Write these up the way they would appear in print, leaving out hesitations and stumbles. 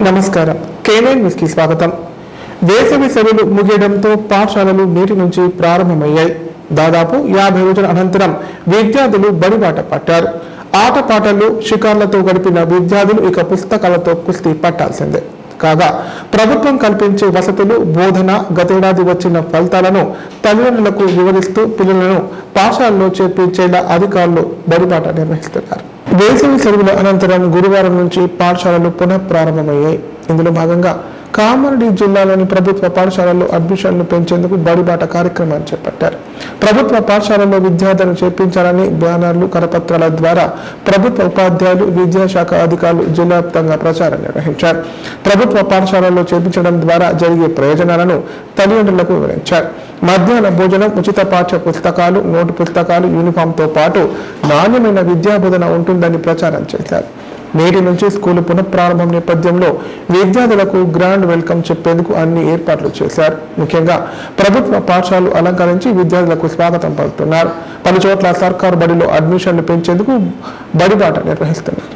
నమస్కారం. KNN news కి స్వాగతం. వేసవి సెలవులు ముగియడంతో పాఠశాలలు నేటి నుంచి ప్రారంభమయ్యాయి. దాదాపు 50 రోజుల అనంతరం విద్యార్థులు బడిబాట పట్టారు. ఆటపాటలు షికార్లతో గడిపిన విద్యార్థులు ఇక పుస్తకాలతో కుస్తీ పట్టాల్సిందే. కాగా ప్రభుత్వం కల్పించే వసతులు, బోధన, గతేడాది వచ్చిన ఫలితాలను తల్లిదండ్రులకు వివరిస్తూ పిల్లలను పాఠశాలలో చేర్పించేలా అధికారులు బడిబాట నిర్వహిస్తున్నారు. వేసవి సెలవుల అనంతరం గురువారం నుంచి పాఠశాలలు పునః ప్రారంభమయ్యాయి. ఇందులో భాగంగా కామారెడ్డి జిల్లాలోని ప్రభుత్వ పాఠశాలల్లో అడ్మిషన్లు పెంచేందుకు బడిబాట కార్యక్రమాన్ని చేపట్టారు. ప్రభుత్వ పాఠశాలల్లో విద్యార్థులను చేర్పించాలని బ్యానర్లు, కరపత్రాల ద్వారా ప్రభుత్వ ఉపాధ్యాయులు, విద్యాశాఖ అధికారులు జిల్లా వ్యాప్తంగా ప్రచారం నిర్వహించారు. ప్రభుత్వ పాఠశాలల్లో చేర్పించడం ద్వారా జరిగే ప్రయోజనాలను తల్లిదండ్రులకు వివరించారు. మధ్యాహ్న భోజనం, ఉచిత పాఠ్య పుస్తకాలు, నోటు పుస్తకాలు, యూనిఫామ్తో పాటు నాణ్యమైన విద్యా బోధన ఉంటుందని ప్రచారం చేశారు. నేటి నుంచి స్కూలు పునఃప్రారంభం నేపథ్యంలో విద్యార్థులకు గ్రాండ్ వెల్కమ్ చెప్పేందుకు అన్ని ఏర్పాట్లు చేశారు. ముఖ్యంగా ప్రభుత్వ పాఠశాలలు అలంకరించి విద్యార్థులకు స్వాగతం పలుకుతున్నారు. పలు చోట్ల సర్కారు బడిలో అడ్మిషన్లు పెంచేందుకు బడిబాట నిర్వహిస్తున్నారు.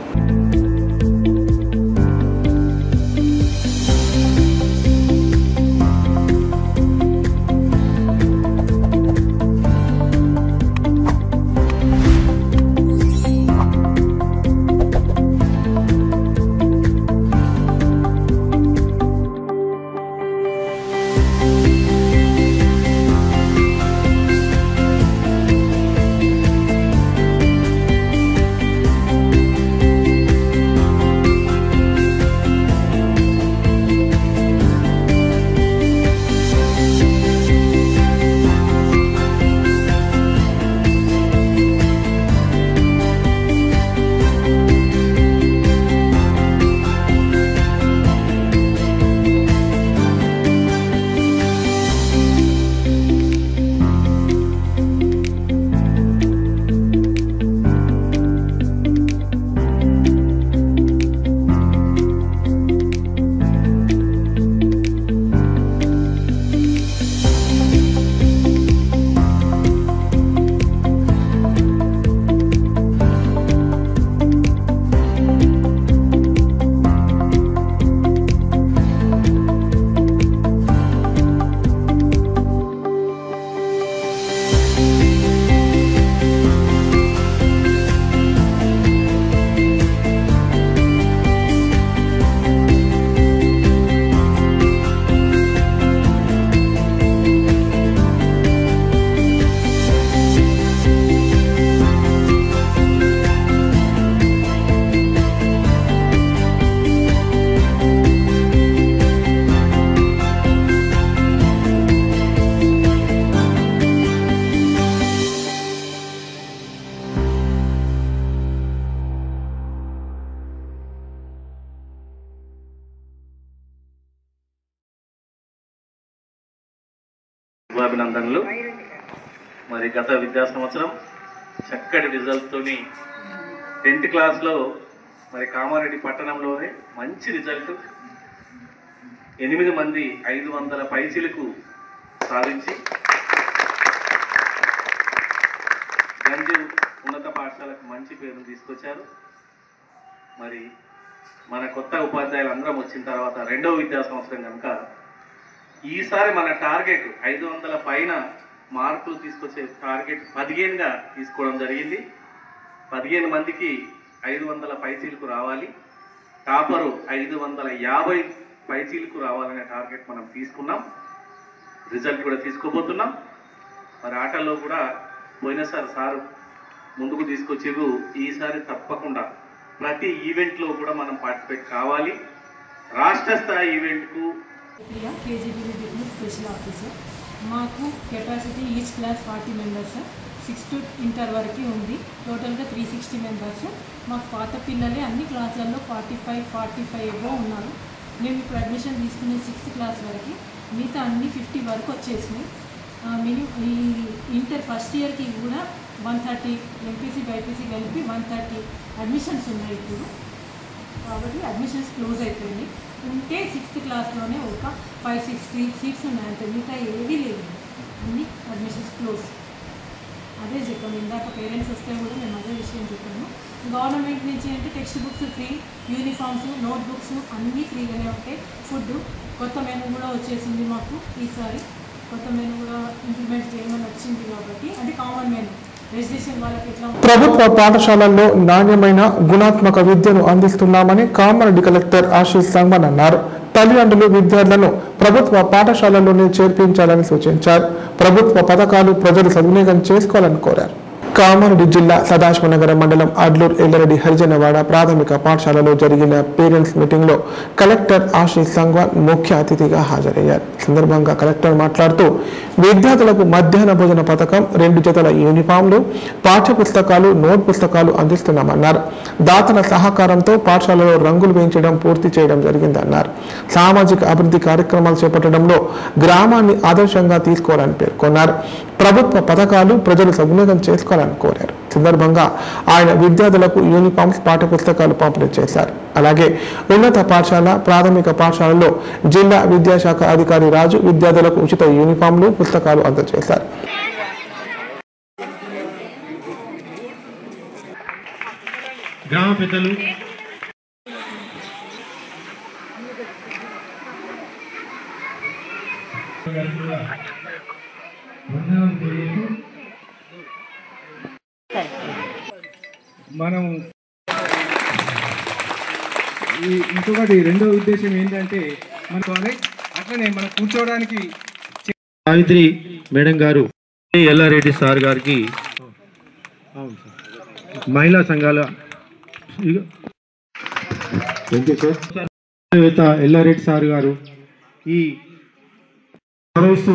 అభినందనలు. మరి గత విద్యా సంవత్సరం చక్కటి రిజల్ట్తోని 10th క్లాస్లో మరి కామారెడ్డి పట్టణంలోనే మంచి రిజల్ట్ 8 మంది 500 పైచీలకు సాధించి గంజి ఉన్నత పాఠశాలకు మంచి పేరును తీసుకొచ్చారు. మరి మన కొత్త ఉపాధ్యాయులు అందరం వచ్చిన తర్వాత 2వ విద్యా సంవత్సరం కనుక ఈసారి మన టార్గెట్ 500 పైన మార్కులు తీసుకొచ్చే టార్గెట్ 15గా తీసుకోవడం జరిగింది. 15 మందికి 500 పైచీలకు రావాలి. టాపరు 550 పైచీలకు రావాలనే టార్గెట్ మనం తీసుకున్నాం. రిజల్ట్ కూడా తీసుకోబోతున్నాం. మరి ఆటల్లో కూడా పోయినసారి సారు ముందుకు తీసుకొచ్చేరు. ఈసారి తప్పకుండా ప్రతి ఈవెంట్లో కూడా మనం పార్టిసిపేట్ కావాలి. రాష్ట్ర స్థాయి ఈవెంట్కు కేజీబీవీ బిజినెస్ స్పెషల్ ఆఫీసర్. మాకు capacity each class 40 members, 6 to inter వరకు ఉంది. టోటల్గా 360 మెంబర్స్. మాకు పాత పిల్లలే అన్ని క్లాసులలో 45 ఏవో ఉన్నారు. మేము ఇప్పుడు అడ్మిషన్ తీసుకునే 6th క్లాస్ వరకు, మిగతా అన్ని 50 వరకు వచ్చేసినాయి. ఈ ఇంటర్ ఫస్ట్ ఇయర్కి కూడా 130 ఎంపీసీ బైపీసీ కలిపి 130 అడ్మిషన్స్ ఉన్నాయి ఇప్పుడు. కాబట్టి అడ్మిషన్స్ క్లోజ్ అయిపోయింది. ఉంటే 6th క్లాస్లోనే ఒక 5-6 సీట్స్ ఉన్నాయంటే మిగతా ఏది లేదు, అన్ని అడ్మిషన్స్ క్లోజ్. అదే చెప్పాము ఇందాక పేరెంట్స్ వస్తే కూడా మేము అదే విషయం చెప్పాము. గవర్నమెంట్ నుంచి అంటే text books free, uniforms, note books అన్నీ ఫ్రీగానే ఉంటాయి. ఫుడ్ కొత్త మెనూ కూడా వచ్చేసింది మాకు. ఈసారి కొత్త మెనూ కూడా ఇంప్లిమెంట్ చేయమని వచ్చింది కాబట్టి, అంటే కామన్ మెనూ రెసిడెన్షియల్ వాళ్ళకి ఎట్లా. ప్రభుత్వ పాఠశాలల్లో నాణ్యమైన గుణాత్మక విద్యను అందిస్తున్నామని కామారెడ్డి కలెక్టర్ ఆశీష్ సంగ్మాన్ అన్నారు. తల్లిదండ్రులు విద్యార్థులను ప్రభుత్వ పాఠశాలల్లోనే చేర్పించాలని సూచించారు. ప్రభుత్వ పథకాలు ప్రజలు సద్వినియోగం చేసుకోవాలని కోరారు. కామారెడ్డి జిల్లా సదాశివనగర మండలం అడ్లూరు ఎల్లారెడ్డి హరిజనవాడ ప్రాథమిక పాఠశాలలో జరిగిన పేరెంట్స్ మీటింగ్ లో కలెక్టర్ ఆశీష్ సంగ్వాన్ ముఖ్య అతిథిగా హాజరయ్యారు. సందర్భంగా కలెక్టర్ మాట్లాడుతూ విద్యార్థులకు మధ్యాహ్న భోజన పథకం, 2 జతల యూనిఫామ్లు, పాఠ్య పుస్తకాలు, నోట్ పుస్తకాలు అందిస్తున్నామన్నారు. దాతల సహకారంతో పాఠశాలలో రంగులు వేయించడం పూర్తి చేయడం జరిగిందన్నారు. సామాజిక అభివృద్ధి కార్యక్రమాలు చేపట్టడంలో గ్రామాన్ని ఆదర్శంగా తీసుకోవాలని పేర్కొన్నారు. ప్రభుత్వ పథకాలు ప్రజలు సద్వినియోగం చేసుకోవాలని కోరారు. సందర్భంగా ఆయన విద్యార్థులకు యూనిఫామ్స్, పాఠ్య పుస్తకాలు పంపిణీ చేశారు. అలాగే ఉన్నత పాఠశాల, ప్రాథమిక పాఠశాలలో జిల్లా విద్యాశాఖ అధికారి రాజు విద్యార్థులకు ఉచిత యూనిఫామ్లు, పుస్తకాలు అందజేశారు. గ్రామ పెద్దలు, మనం ఇంకొకటి రెండో ఉద్దేశం ఏంటంటే మన కాలేజ్ అట్లనే మనం కూర్చోవడానికి సావిత్రి మేడం గారు, ఎల్లారెడ్డి సార్ గారికి, మహిళా సంఘాల ఎల్లారెడ్డి సార్ గారు ఈ గౌరవిస్తూ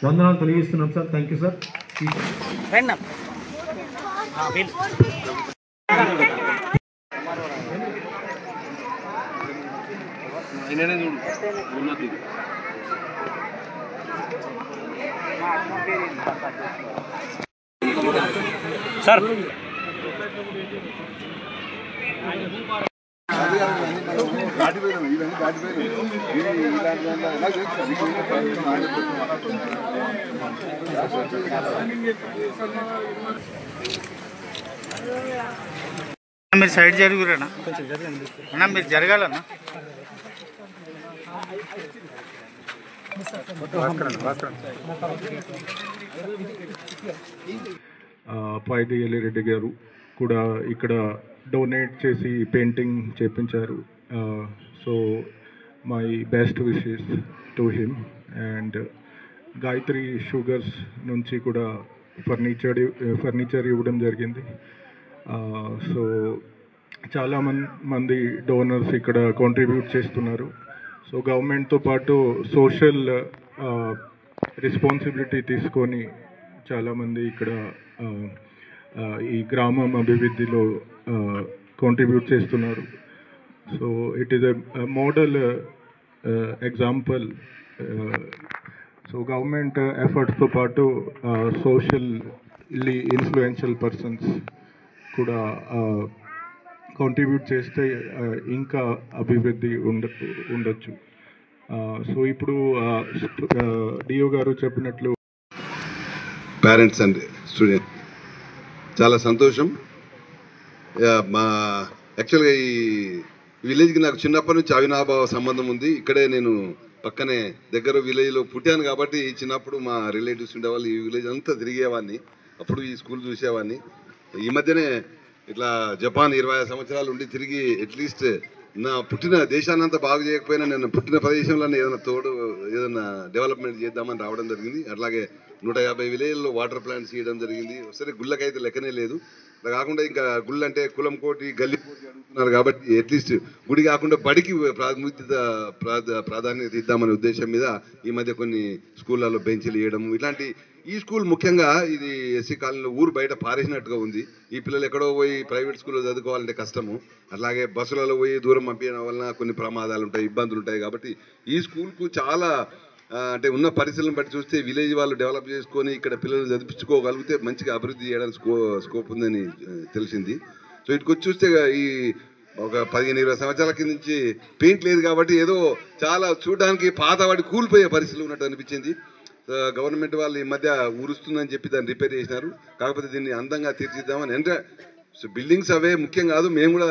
వందనాలు తెలియజేస్తున్నాం sir. Thank you sir. Sir మీరు సైడ్ జరుగురన్నా అన్నా, మీరు జరగాలన్నా. పైడి ఎల్లిరెడ్డి గారు కూడా ఇక్కడ డొనేట్ చేసి పెయింటింగ్ చేపించారు. So my best wishes to him. And Gayatri sugars నుంచి కూడా ఫర్నిచర్ ఇవ్వడం జరిగింది. సో చాలా మంది డోనర్స్ ఇక్కడ కాంట్రిబ్యూట్ చేస్తున్నారు. సో గవర్నమెంట్తో పాటు సోషల్ రెస్పాన్సిబిలిటీ తీసుకొని చాలామంది ఇక్కడ ఈ గ్రామం అభివృద్ధిలో కాంట్రిబ్యూట్ చేస్తున్నారు. So it is a model example. So government ఎఫర్ట్స్తో పాటు సోషల్లీ ఇన్ఫ్లుయెన్షియల్ పర్సన్స్ కూడా కాంట్రిబ్యూట్ చేస్తే ఇంకా అభివృద్ధి ఉండొచ్చు. సో ఇప్పుడు డిఓ గారు చెప్పినట్లు పేరెంట్స్ అండ్ స్టూడెంట్స్ చాలా సంతోషం. మా యాక్చువల్గా ఈ విలేజ్కి నాకు చిన్నప్పటి నుంచి అవినాభావ సంబంధం ఉంది. ఇక్కడే నేను పక్కనే దగ్గర విలేజ్లో పుట్టాను కాబట్టి చిన్నప్పుడు మా రిలేటివ్స్ ఉండేవాళ్ళు. ఈ విలేజ్ అంతా తిరిగేవాడిని. అప్పుడు ఈ స్కూల్ చూసేవాడిని. ఈ మధ్యనే ఇట్లా జపాన్ 25 సంవత్సరాలు ఉండి తిరిగి అట్లీస్ట్ నా పుట్టిన దేశాన్నంతా బాగు చేయకపోయినా నేను పుట్టిన ప్రదేశంలోనే ఏదైనా డెవలప్మెంట్ చేద్దామని రావడం జరిగింది. అట్లాగే 150 విలేజ్లో వాటర్ ప్లాంట్స్ చేయడం జరిగింది. సరే గుళ్ళకైతే లెక్కనే లేదు. అలా కాకుండా ఇంకా గుళ్ళు అంటే కులం కోటి గల్లీ కోటి అడుగుతున్నారు కాబట్టి అట్లీస్ట్ గుడి కాకుండా బడికి ప్రాధాన్యత ఇద్దామనే ఉద్దేశం మీద ఈ మధ్య కొన్ని స్కూళ్ళలో బెంచీలు వేయడం ఇట్లాంటి. ఈ స్కూల్ ముఖ్యంగా ఇది ఎస్సీ కాలనీలో ఊరు బయట పారేసినట్టుగా ఉంది. ఈ పిల్లలు ఎక్కడో పోయి ప్రైవేట్ స్కూల్లో చదువుకోవాలంటే కష్టము. అట్లాగే బస్సులలో పోయి దూరం పంపించడం వలన కొన్ని ప్రమాదాలు ఉంటాయి, ఇబ్బందులు ఉంటాయి. కాబట్టి ఈ స్కూల్కు చాలా అంటే ఉన్న పరిస్థితులను బట్టి చూస్తే విలేజ్ వాళ్ళు డెవలప్ చేసుకొని ఇక్కడ పిల్లలు చదివించుకోగలిగితే మంచిగా అభివృద్ధి చేయడానికి స్కోప్ ఉందని తెలిసింది. సో ఇటుకు వచ్చి చూస్తే ఈ ఒక 15-20 సంవత్సరాల కింద నుంచి పెయింట్ లేదు కాబట్టి ఏదో చాలా చూడడానికి పాతవాడి కూలిపోయే పరిస్థితులు ఉన్నట్టు అనిపించింది. గవర్నమెంట్ వాళ్ళు ఈ మధ్య ఊరుస్తుందని చెప్పి దాన్ని రిపేర్ చేసినారు. కాకపోతే దీన్ని అందంగా తీర్చిద్దామని అంటే సో బిల్డింగ్స్ అవే ముఖ్యం కాదు. మేము కూడా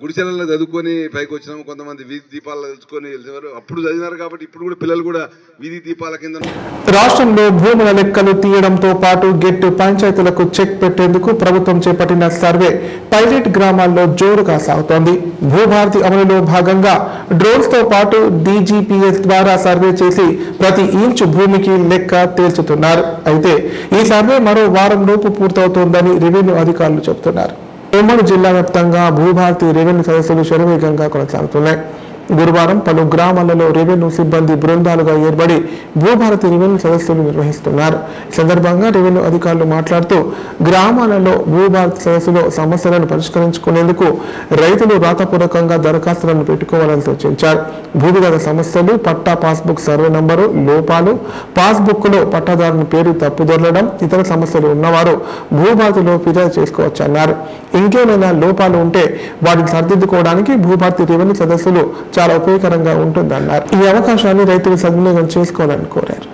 గుడిసెలలో చదువుకొని పైకి వచ్చినాము. కొంతమంది వీధి దీపాలలో తెలుసుకొని వెళ్తున్నారు. అప్పుడు చదివినారు కాబట్టి ఇప్పుడు కూడా పిల్లలు కూడా వీధి దీపాల కింద. రాష్ట్రంలో భూముల లెక్కలు తీయడంతో పాటు గెట్టు పంచాయతీలకు చెక్ పెట్టేందుకు ప్రభుత్వం చేపట్టిన సర్వే పైలట్ గ్రామాల్లో జోరుగా సాగుతోంది. భూభారతి అమలులో భాగంగా డ్రోన్స్ తో పాటు DGPS ద్వారా సర్వే చేసి ప్రతి ఇంచు భూమికి లెక్క తేల్చుతున్నారు. అయితే ఈ సర్వే మరో వారం లోపు పూర్తవుతోందని రెవెన్యూ అధికారులు చెబుతున్నారు. ఉమ్మడి జిల్లా వ్యాప్తంగా భూభారతి రెవెన్యూ సదస్సులు శరవేగంగా కొనసాగుతున్నాయి. గురువారం పలు గ్రామాలలో రెవెన్యూ సిబ్బంది బృందాలుగా ఏర్పడి భూభారతి రెవెన్యూ సదస్సులు నిర్వహిస్తున్నారు. ఈ సందర్భంగా రెవెన్యూ అధికారులు మాట్లాడుతూ గ్రామాలలో భూభారతి సదస్సులో సమస్యలను పరిష్కరించుకునేందుకు రైతులు రాతపూర్వకంగా దరఖాస్తులను పెట్టుకోవాలని సూచించారు. భూమిగత సమస్యలు, పట్టా పాస్బుక్ సర్వే నంబరు లోపాలు, పాస్బుక్ లో పట్టాదారుని పేరు తప్పుదొరలడం, ఇతర సమస్యలు ఉన్నవారు భూభారతిలో ఫిర్యాదు చేసుకోవచ్చన్నారు. ఇంకేమైనా లోపాలు ఉంటే వాటిని సరిదిద్దుకోవడానికి భూభారతి రెవెన్యూ సదస్సులు చాలా ఉపయోగకరంగా ఉంటుందన్నారు. ఈ అవకాశాన్ని రైతులు సద్వినియోగం చేసుకోవాలని కోరారు.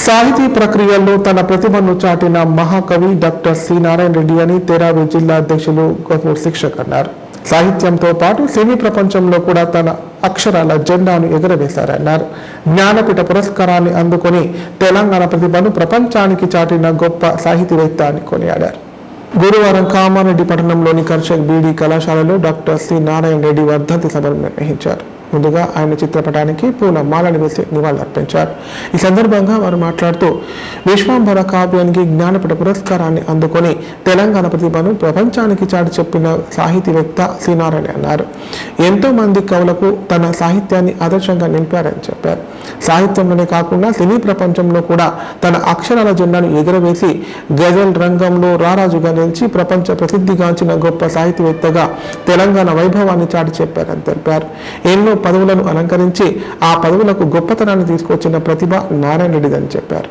సాహితీ ప్రక్రియల్లో తన ప్రతిభను చాటిన మహాకవి డాక్టర్ సి నారాయణ రెడ్డి అని తెరావి జిల్లా అధ్యక్షులు గఫూర్ శిక్షక్ అన్నారు. సాహిత్యంతో పాటు సినీ ప్రపంచంలో కూడా తన అక్షరాల జెండాను ఎగురవేశారన్నారు. జ్ఞానపీఠ పురస్కారాన్ని అందుకొని తెలంగాణ ప్రతిభను ప్రపంచానికి చాటిన గొప్ప సాహితీవేత్త అని కొనియాడారు. గురువారం కామారెడ్డి పట్టణంలోని కర్షక్ బీడీ కళాశాలలో డాక్టర్ సి నారాయణ రెడ్డి వర్ధంతి సభను నిర్వహించారు. ముందుగా ఆయన చిత్రపటానికి పూల మాలను వేసి నివాళులర్పించారు. ఈ సందర్భంగా వారు మాట్లాడుతూ విశ్వాంబర కావ్యానికి జ్ఞానపీఠ పురస్కారాన్ని అందుకొని తెలంగాణ ప్రతిభను ప్రపంచానికి చాటి చెప్పిన సాహితీవేత్త సి నారాయణ అన్నారు. ఎంతో మంది కవులకు తన సాహిత్యాన్ని ఆదర్శంగా నింపారని చెప్పారు. సాహిత్యంలోనే కాకుండా సినీ ప్రపంచంలో కూడా తన అక్షరాల జెండాను ఎగురవేసి గజల్ రంగంలో రారాజుగా నిలిచి ప్రపంచ ప్రసిద్ధిగాంచిన గొప్ప సాహితీవేత్తగా తెలంగాణ వైభవాన్ని చాటి చెప్పారని తెలిపారు. ఎన్నో పదవులను అలంకరించి ఆ పదవులకు గొప్పతనాన్ని తీసుకొచ్చిన ప్రతిభ నారాయణ రెడ్డిదని చెప్పారు.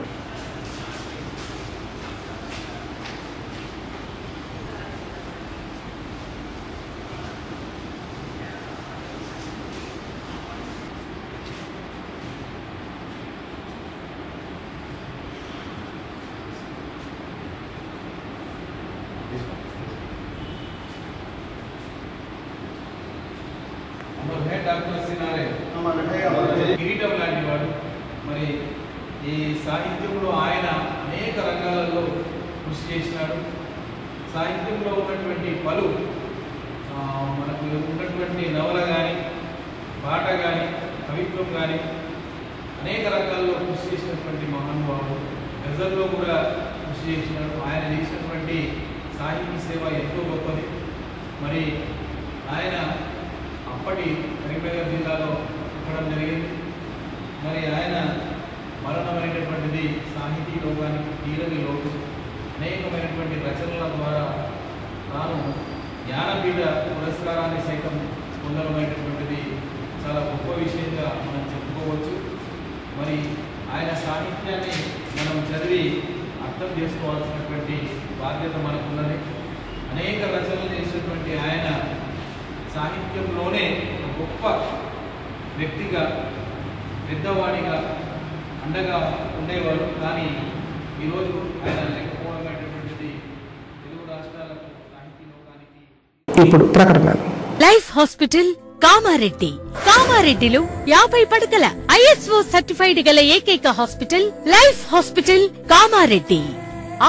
డాక్టర్ సి నారాయణ కిరీటం లాంటి వాడు. మరి ఈ సాహిత్యంలో ఆయన అనేక రంగాలలో కృషి చేసినాడు. సాహిత్యంలో ఉన్నటువంటి పలు మనకు ఉన్నటువంటి నవల కానీ, పాట కానీ, కవిత్వం కానీ అనేక రంగాల్లో కృషి చేసినటువంటి మహానుభావుడు. గజల్లో కూడా కృషి చేసినాడు. ఆయన చేసినటువంటి సాహిత్య సేవ ఎంతో గొప్పది. మరి ఆయన అప్పటి కరీంనగర్ జిల్లాలో పుట్టడం జరిగింది. మరి ఆయన మరణమైనటువంటిది సాహితీ లోకానికి తీరని లోటు. అనేకమైనటువంటి రచనల ద్వారా తాను జ్ఞానపీఠ పురస్కారాన్ని సైతం పొందడమైనటువంటిది చాలా గొప్ప విషయంగా మనం చెప్పుకోవచ్చు. మరి ఆయన సాహిత్యాన్ని మనం చదివి అర్థం చేసుకోవాల్సినటువంటి బాధ్యత మనకున్నది. అనేక రచనలు చేసినటువంటి ఆయన సాహిత్యంలోనే గొప్ప వ్యక్తిగా, పెద్దవాడిగా అండగా ఉండేవాడు. కానీ ఈరోజు ఆయన లేకపోవడం అనేటువంటిది తెలుగు రాష్ట్రాలకు సాహిత్య లోకానికి. ఇప్పుడు ప్రకటన. Life hospital Kamareddy. కామారెడ్డిలో 50 పడకల ISO సర్టిఫైడ్ గల ఏకైక hospital life hospital Kamareddy.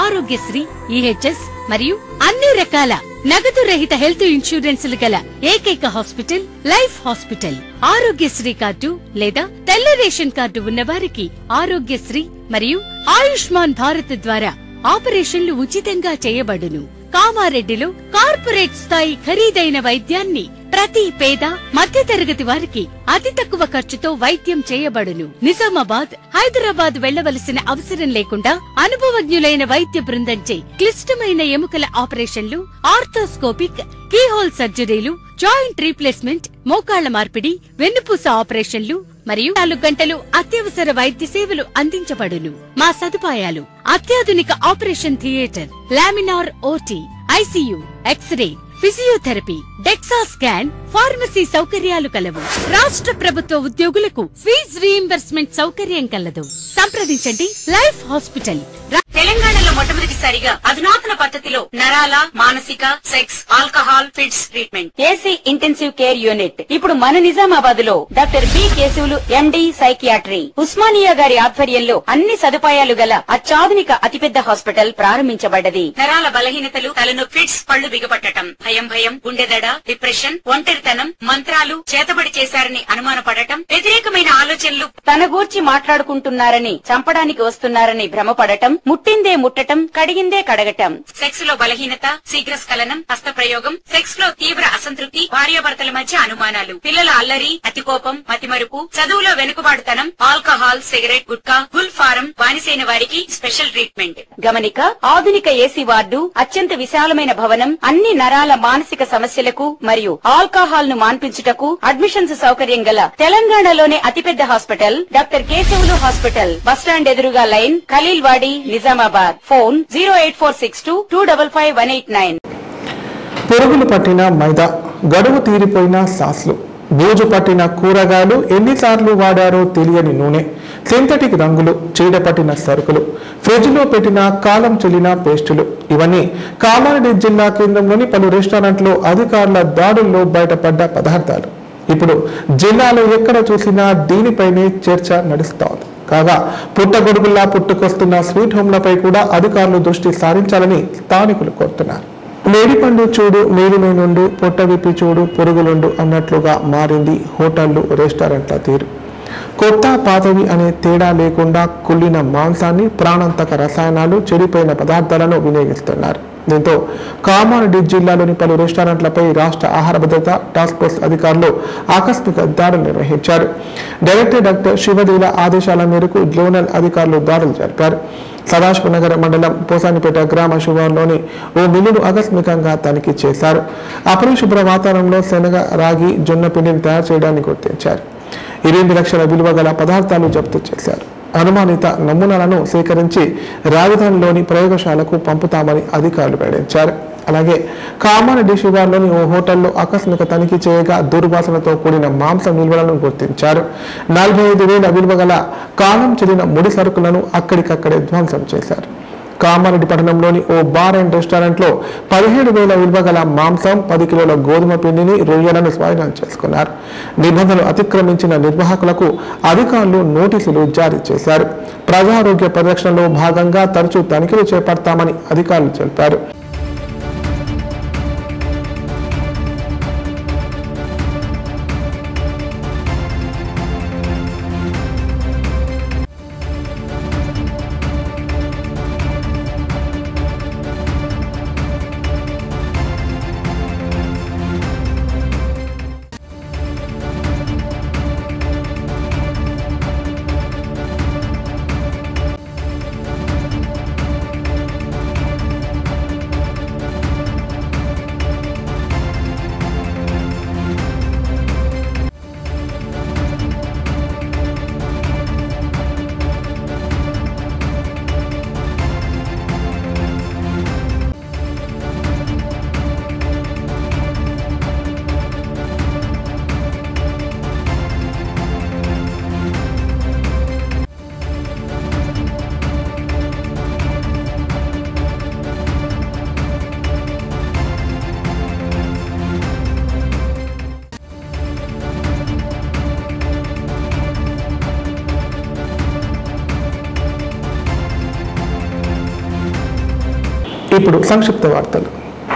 Aarogyasri, EHS మరియు అన్ని రకాల నగదు రహిత హెల్త్ ఇన్సూరెన్సులు గల ఏకైక hospital life hospital. Aarogyasri card లేదా తెల్ల రేషన్ కార్డు ఉన్నవారికి ఆరోగ్యశ్రీ మరియు ఆయుష్మాన్ భారత్ ద్వారా ఆపరేషన్లు ఉచితంగా చేయబడును. కామారెడ్డిలో కార్పొరేట్ స్థాయి ఖరీదైన వైద్యాన్ని ప్రతి పేద మధ్యతరగతి వారికి అతి తక్కువ ఖర్చుతో వైద్యం చేయబడును. నిజామాబాద్, హైదరాబాద్ వెళ్లవలసిన అవసరం లేకుండా అనుభవజ్ఞులైన వైద్య బృందంచే క్లిష్టమైన ఎముకల ఆపరేషన్లు, ఆర్థోస్కోపిక్, కీహోల్ సర్జరీలు, జాయింట్ రీప్లేస్మెంట్, మోకాళ్ల మార్పిడి, వెన్నుపూస ఆపరేషన్లు మరియు 4 గంటలు అత్యవసర వైద్య సేవలు అందించబడును. మా సదుపాయాలు: అత్యాధునిక operation theatre, laminar OT, ICU, x ray, physiotherapy, DEXA scan, pharmacy సౌకర్యాలు కలవు. రాష్ట్ర ప్రభుత్వ ఉద్యోగులకు ఫీజు రీయింబర్స్మెంట్ సౌకర్యం కలదు. సంప్రదించండి లైఫ్ హాస్పిటల్. తెలంగాణలో మొట్టమొదటిసారిగా అధునాతన పద్ధతిలో నరాల, మానసిక, sex, alcohol, fits treatment, AC intensive care unit ఇప్పుడు మన నిజామాబాద్ లో doctor B Keshavulu MD psychiatry, Osmania గారి ఆధ్వర్యంలో అన్ని సదుపాయాలు గల అత్యాధునిక అతిపెద్ద హాస్పిటల్ ప్రారంభించబడ్డది. నరాల బలహీనతలు, తలనొప్పి, ఫిట్స్, పళ్లు బిగపట్టడం, భయం, గుండెదడ, డిప్రెషన్, ఒంటరితనం, మంత్రాలు చేతబడి చేశారని అనుమానపడటం, వ్యతిరేకమైన ఆలోచనలు, తన గూర్చి మాట్లాడుకుంటున్నారని, చంపడానికి వస్తున్నారని భ్రమపడటం, ముట్టిందే ముట్టటం, కడిగిందే కడగటం, సెక్స్ లో బలహీనత, శీఘ్రస్ఖలనం, హస్తప్రయోగం, సెక్స్ లో తీవ్ర అసంతృప్తి, భార్యాభర్తల మధ్య అనుమానాలు, పిల్లల అల్లరి, అతికోపం, మతిమరుపు, చదువులో వెనుకబాటుతనం, alcohol, cigarette, gutka, Gul form బానిసైన వారికి స్పెషల్ ట్రీట్మెంట్. గమనిక: ఆధునిక ఏసీ వార్డు, అత్యంత విశాలమైన భవనం, అన్ని నరాల మానసిక సమస్యలకు మరియు ఆల్కహాల్ ను మాన్పించుటకు అడ్మిషన్స్ సౌకర్యం గల తెలంగాణలోనే అతిపెద్ద hospital doctor Keshavulu hospital. Bus stand ఎదురుగా లైన్, ఖలీల్వాడి, నిజామాబాద్. ఫోన్ 08462255189. పురుగులు పట్టిన మైదా, గడువు తీరిపోయిన సాస్లు, బూజు పట్టిన కూరగాయలు, ఎన్నిసార్లు వాడారో తెలియని నూనె, సింథటిక్ రంగులు, చీడ పట్టిన సరుకులు, ఫ్రిడ్జ్ లో పెట్టిన కాలం చెల్లిన పేస్టులు, ఇవన్నీ కామారెడ్డి జిల్లా కేంద్రంలోని పలు రెస్టారెంట్లో అధికారుల దాడుల్లో బయటపడ్డ పదార్థాలు. ఇప్పుడు జిల్లాలో ఎక్కడ చూసినా దీనిపైనే చర్చ నడుస్తోంది. కాగా పుట్టగొడుగుల్లా పుట్టుకొస్తున్న స్వీట్ హోమ్లపై కూడా అధికారులు దృష్టి సారించాలని స్థానికులు కోరుతున్నారు. మేడిపండు చూడు, మేలుమేనుండు, పొట్ట విప్పి చూడు, పురుగులుండు అన్నట్లుగా మారింది హోటళ్లు, రెస్టారెంట్ల తీరు. కొత్త పాతవి అనే తేడా లేకుండా కుళ్ళిన మాంసాన్ని, ప్రాణాంతక రసాయనాలు, చెడిపోయిన పదార్థాలను వినియోగిస్తున్నారు. దీంతో కామారెడ్డి జిల్లాలోని పలు రెస్టారెంట్లపై రాష్ట్ర ఆహార భద్రత టాస్క్ ఫోర్స్ అధికారులు ఆకస్మిక దాడులు నిర్వహించారు. డైరెక్టర్ డాక్టర్ శివలీల ఆదేశాల మేరకు జోనల్ అధికారులు దాడులు జరిపారు. సదాశివ నగర్ మండలం పోసానిపేట గ్రామ శివారులోని ఓ మిల్లును ఆకస్మికంగా తనిఖీ చేశారు. అపరిశుభ్ర వాతావరణంలో శనగ, రాగి, జొన్న పిండిని తయారు చేయడాన్ని గుర్తించారు. 8 లక్షల విలువ గల పదార్థాలు జప్తు చేశారు. అనుమానిత నమూనాలను సేకరించి రాజధానిలోని ప్రయోగశాలకు పంపుతామని అధికారులు వెల్లడించారు. అలాగే కామారెడ్డి శివార్లోని ఓ హోటల్లో ఆకస్మిక తనిఖీ చేయగా దుర్వాసనతో కూడిన మాంసం నిల్వలను గుర్తించారు. 45,000 విలువ గల కాలం చెల్లిన ముడి సరుకులను అక్కడికక్కడే ధ్వంసం చేశారు. కామారెడ్డి పట్టణంలోని ఓ బార్ అండ్ రెస్టారెంట్లో 17,000 విలువ గల మాంసం, 10 కిలోల గోధుమ పిండిని, రొయ్యలను స్వాధీనం చేసుకున్నారు. నిబంధనలు అతిక్రమించిన నిర్వాహకులకు అధికారులు నోటీసులు జారీ చేశారు. ప్రజారోగ్య పరిరక్షణలో భాగంగా తరచూ తనిఖీలు చేపడతామని అధికారులు తెలిపారు. ఇప్పుడు సంక్షిప్త వార్తలు.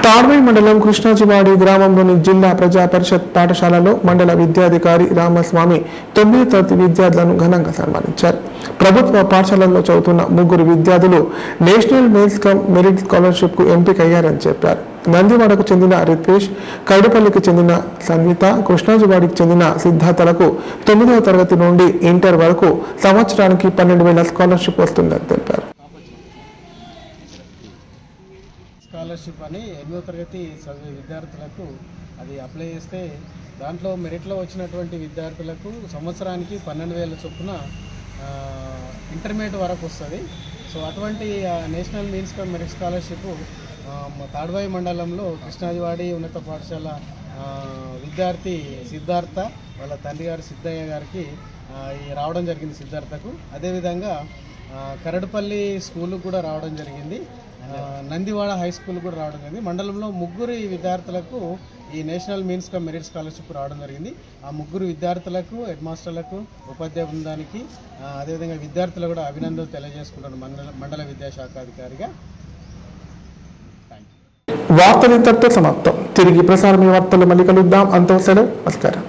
తాడ్వై మండలం కృష్ణాజివాడి గ్రామంలోని జిల్లా ప్రజా పరిషత్ పాఠశాలలో మండల విద్యాధికారి రామస్వామి 9వ తరగతి విద్యార్థులను ఘనంగా సన్మానించారు. ప్రభుత్వ పాఠశాలల్లో చదువుతున్న 3 విద్యార్థులు national mains come merit scholarship కు ఎంపికయ్యారని చెప్పారు. నందివాడకు చెందిన రిత్వేష్, కడుపల్లికి చెందిన సన్విత, కృష్ణాజివాడికి చెందిన సిద్ధార్థలకు 9వ తరగతి నుండి ఇంటర్ వరకు సంవత్సరానికి 12,000 స్కాలర్షిప్ వస్తుందని తెలిపారు. స్కాలర్షిప్ అని 8వ తరగతి చదివే విద్యార్థులకు అది అప్లై చేస్తే దాంట్లో మెరిట్లో వచ్చినటువంటి విద్యార్థులకు సంవత్సరానికి 12,000 చొప్పున ఇంటర్మీడియట్ వరకు వస్తుంది. సో అటువంటి national means cum merit scholarship Tadvai మండలంలో కృష్ణాజివాడి ఉన్నత పాఠశాల విద్యార్థి సిద్ధార్థ వాళ్ళ తండ్రి గారు సిద్ధయ్య గారికి రావడం జరిగింది. సిద్ధార్థకు అదేవిధంగా కరడుపల్లి స్కూల్ కూడా రావడం జరిగింది, నందివాడ హై స్కూల్ కూడా రావడం జరిగింది. మండలంలో 3 విద్యార్థులకు ఈ national means cum merit scholarship రావడం జరిగింది. ఆ 3 విద్యార్థులకు, హెడ్ మాస్టర్లకు, ఉపాధ్యాయ బృందానికి అదేవిధంగా విద్యార్థులకు కూడా అభినందనలు తెలియజేసుకుంటాను మండల విద్యాశాఖ అధికారిగా. వార్తలు ఇంతటితో సమాప్తం. తిరిగి ప్రసారం వార్తలు మళ్ళీ కలుద్దాం. అంతవరకు సెలవు. నమస్కారం.